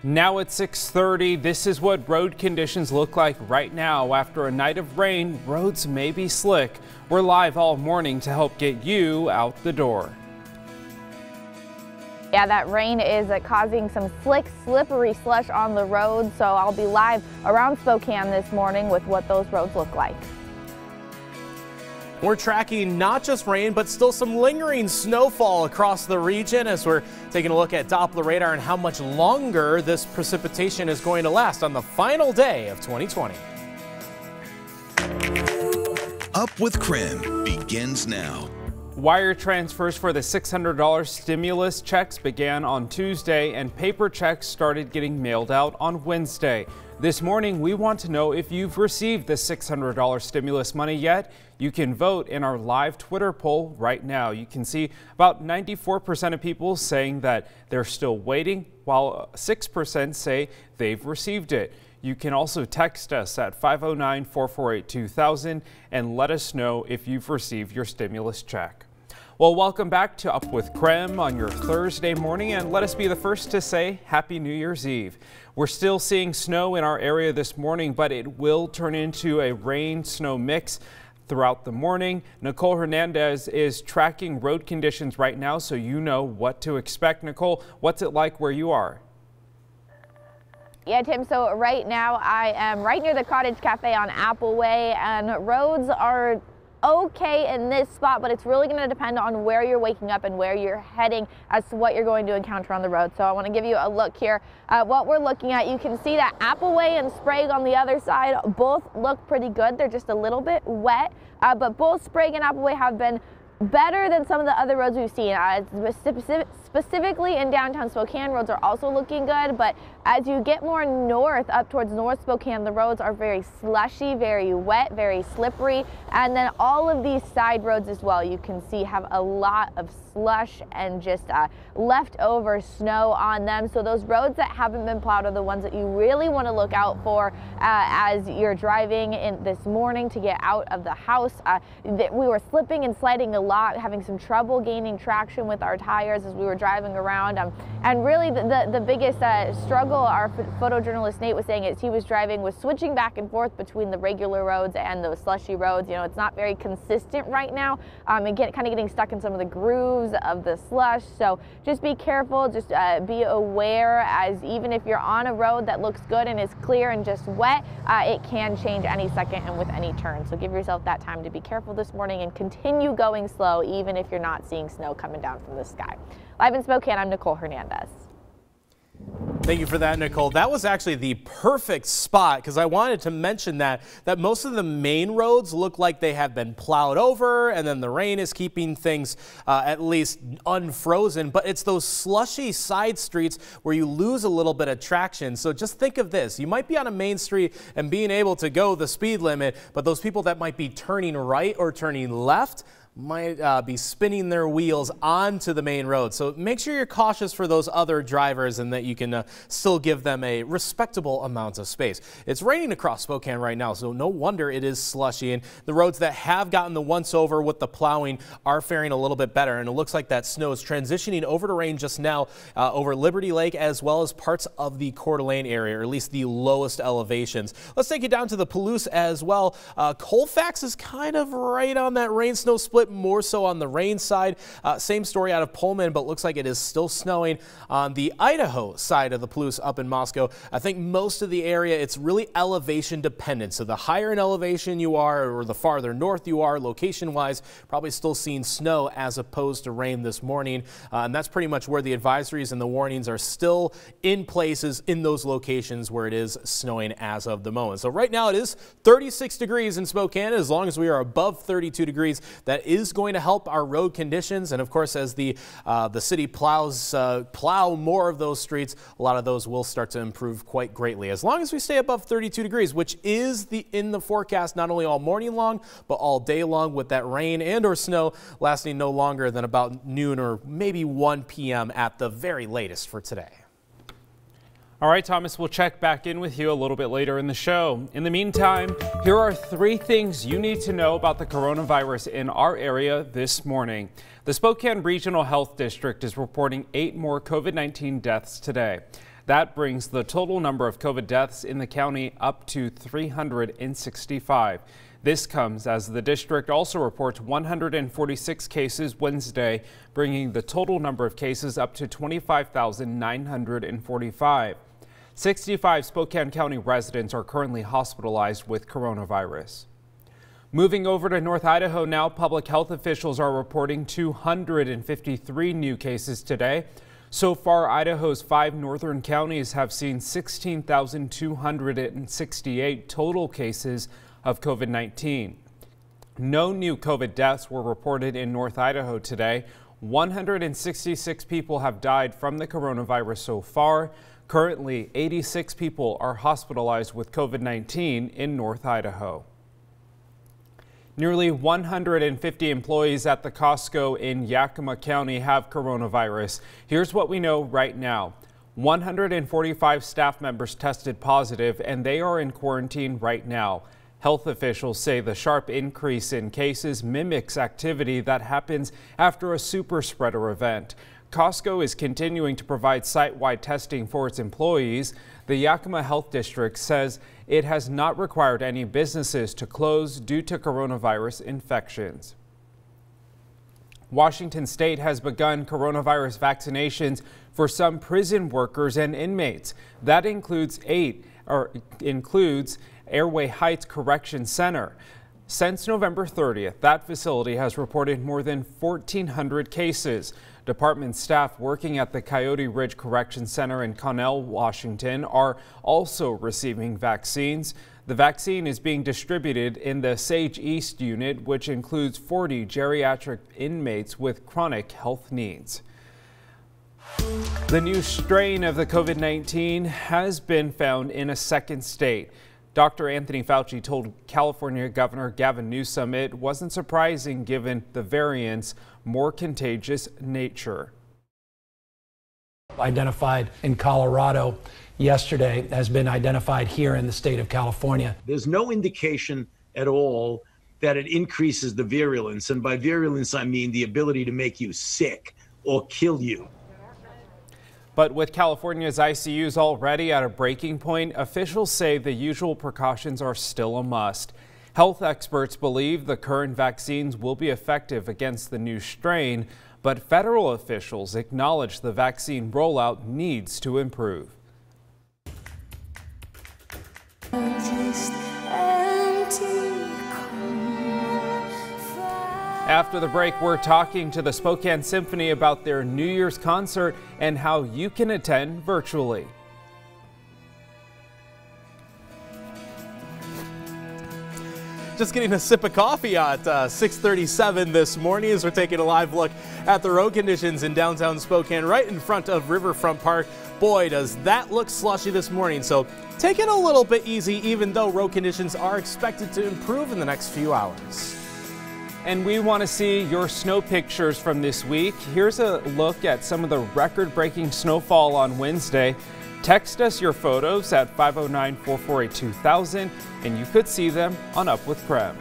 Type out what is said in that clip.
Now at 6:30, this is what road conditions look like right now. After a night of rain, roads may be slick. We're live all morning to help get you out the door. Yeah, that rain is causing some slick, slippery slush on the road, so I'll be live around Spokane this morning with what those roads look like. We're tracking not just rain, but still some lingering snowfall across the region as we're taking a look at Doppler radar and how much longer this precipitation is going to last on the final day of 2020. Up with KREM begins now. Wire transfers for the $600 stimulus checks began on Tuesday, and paper checks started getting mailed out on Wednesday. This morning, we want to know if you've received the $600 stimulus money yet. You can vote in our live Twitter poll right now. You can see about 94% of people saying that they're still waiting, while 6% say they've received it. You can also text us at 509-448-2000 and let us know if you've received your stimulus check. Well, welcome back to Up with KREM on your Thursday morning, and let us be the first to say Happy New Year's Eve. We're still seeing snow in our area this morning, but it will turn into a rain-snow mix throughout the morning. Nicole Hernandez is tracking road conditions right now, so you know what to expect. Nicole, what's it like where you are? Yeah, Tim, so right now I am right near the Cottage Cafe on Appleway, and roads are okay in this spot, but it's really going to depend on where you're waking up and where you're heading as to what you're going to encounter on the road. So I want to give you a look here at what we're looking at. You can see that Appleway and Sprague on the other side both look pretty good. They're just a little bit wet, but both Sprague and Appleway have been better than some of the other roads we've seen. Specifically in downtown Spokane, roads are also looking good, but as you get more north up towards North Spokane, the roads are very slushy, very wet, very slippery, and then all of these side roads as well, you can see have a lot of slush and just leftover snow on them. So those roads that haven't been plowed are the ones that you really want to look out for as you're driving in this morning to get out of the house. We were slipping and sliding a lot, having some trouble gaining traction with our tires as we were driving around. And really the biggest struggle our photojournalist Nate was saying as he was driving was switching back and forth between the regular roads and those slushy roads. You know, it's not very consistent right now, and kind of getting stuck in some of the grooves of the slush. So just be careful, just be aware, as even if you're on a road that looks good and is clear and just wet, it can change any second and with any turn. So give yourself that time to be careful this morning and continue going slow even if you're not seeing snow coming down from the sky. Live in Spokane, I'm Nicole Hernandez. Thank you for that, Nicole. That was actually the perfect spot because I wanted to mention that most of the main roads look like they have been plowed over, and then the rain is keeping things at least unfrozen. But it's those slushy side streets where you lose a little bit of traction. So just think of this. You might be on a main street and being able to go the speed limit, but those people that might be turning right or turning left might be spinning their wheels onto the main road. So make sure you're cautious for those other drivers and that you can still give them a respectable amount of space. It's raining across Spokane right now, so no wonder it is slushy, and the roads that have gotten the once over with the plowing are faring a little bit better, and it looks like that snow is transitioning over to rain just now over Liberty Lake as well as parts of the Coeur d'Alene area, or at least the lowest elevations. Let's take it down to the Palouse as well. Colfax is kind of right on that rain-snow split, more so on the rain side. Same story out of Pullman, but looks like it is still snowing on the Idaho side of the Palouse up in Moscow. I think most of the area, it's really elevation dependent. So the higher in elevation you are, or the farther north you are, location-wise, probably still seeing snow as opposed to rain this morning. And that's pretty much where the advisories and the warnings are still in places in those locations where it is snowing as of the moment. So right now it is 36 degrees in Spokane. As long as we are above 32 degrees, that is going to help our road conditions. And of course, as the city plow more of those streets, a lot of those will start to improve quite greatly. As long as we stay above 32 degrees, which is in the forecast not only all morning long, but all day long, with that rain and or snow lasting no longer than about noon or maybe 1 p.m. at the very latest for today. All right, Thomas, we'll check back in with you a little bit later in the show. In the meantime, here are 3 things you need to know about the coronavirus in our area this morning. The Spokane Regional Health District is reporting 8 more COVID-19 deaths today. That brings the total number of COVID deaths in the county up to 365. This comes as the district also reports 146 cases Wednesday, bringing the total number of cases up to 25,945. 65 Spokane County residents are currently hospitalized with coronavirus. Moving over to North Idaho now, public health officials are reporting 253 new cases today. So far, Idaho's 5 northern counties have seen 16,268 total cases of COVID-19. No new COVID deaths were reported in North Idaho today. 166 people have died from the coronavirus so far. Currently, 86 people are hospitalized with COVID-19 in North Idaho. Nearly 150 employees at the Costco in Yakima County have coronavirus. Here's what we know right now. 145 staff members tested positive and they are in quarantine right now. Health officials say the sharp increase in cases mimics activity that happens after a super spreader event. Costco is continuing to provide site-wide testing for its employees. The Yakima Health District says it has not required any businesses to close due to coronavirus infections. Washington State has begun coronavirus vaccinations for some prison workers and inmates. That includes Airway Heights Correction Center. Since November 30th, that facility has reported more than 1,400 cases. Department staff working at the Coyote Ridge Correction Center in Connell, Washington, are also receiving vaccines. The vaccine is being distributed in the Sage East unit, which includes 40 geriatric inmates with chronic health needs. The new strain of the COVID-19 has been found in a second state. Dr. Anthony Fauci told California Governor Gavin Newsom it wasn't surprising given the variant's more contagious nature. Identified in Colorado yesterday has been identified here in the state of California. There's no indication at all that it increases the virulence, and by virulence I mean the ability to make you sick or kill you. But with California's ICUs already at a breaking point, officials say the usual precautions are still a must. Health experts believe the current vaccines will be effective against the new strain, but federal officials acknowledge the vaccine rollout needs to improve. After the break, we're talking to the Spokane Symphony about their New Year's concert and how you can attend virtually. Just getting a sip of coffee at 6:37 this morning as we're taking a live look at the road conditions in downtown Spokane right in front of Riverfront Park. Boy, does that look slushy this morning. So take it a little bit easy, even though road conditions are expected to improve in the next few hours. And we want to see your snow pictures from this week. Here's a look at some of the record-breaking snowfall on Wednesday. Text us your photos at 509-448-2000 and you could see them on Up with KREM.